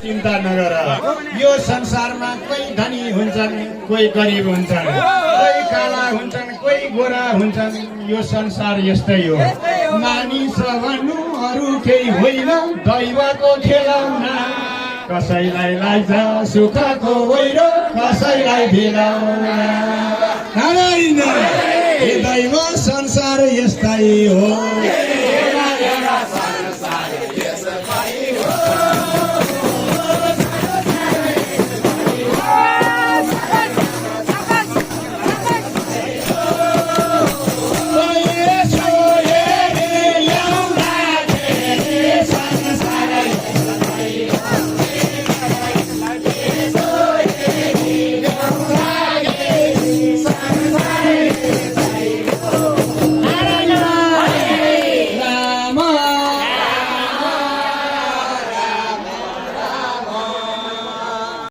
चिन्ता नगर यो संसारमा कोही धनी हुन्छन् कोही गरिब हुन्छन् कोही काला हुन्छन् कोही गोरा हुन्छन् यो संसार यस्तै हो मानिस भन्नु अरू केही होइन दैवको खेलौना कसैलाई लाग्छ सुखको ओइरो कसैलाई भिलाउना नारायण हे दैव संसार यस्तै हो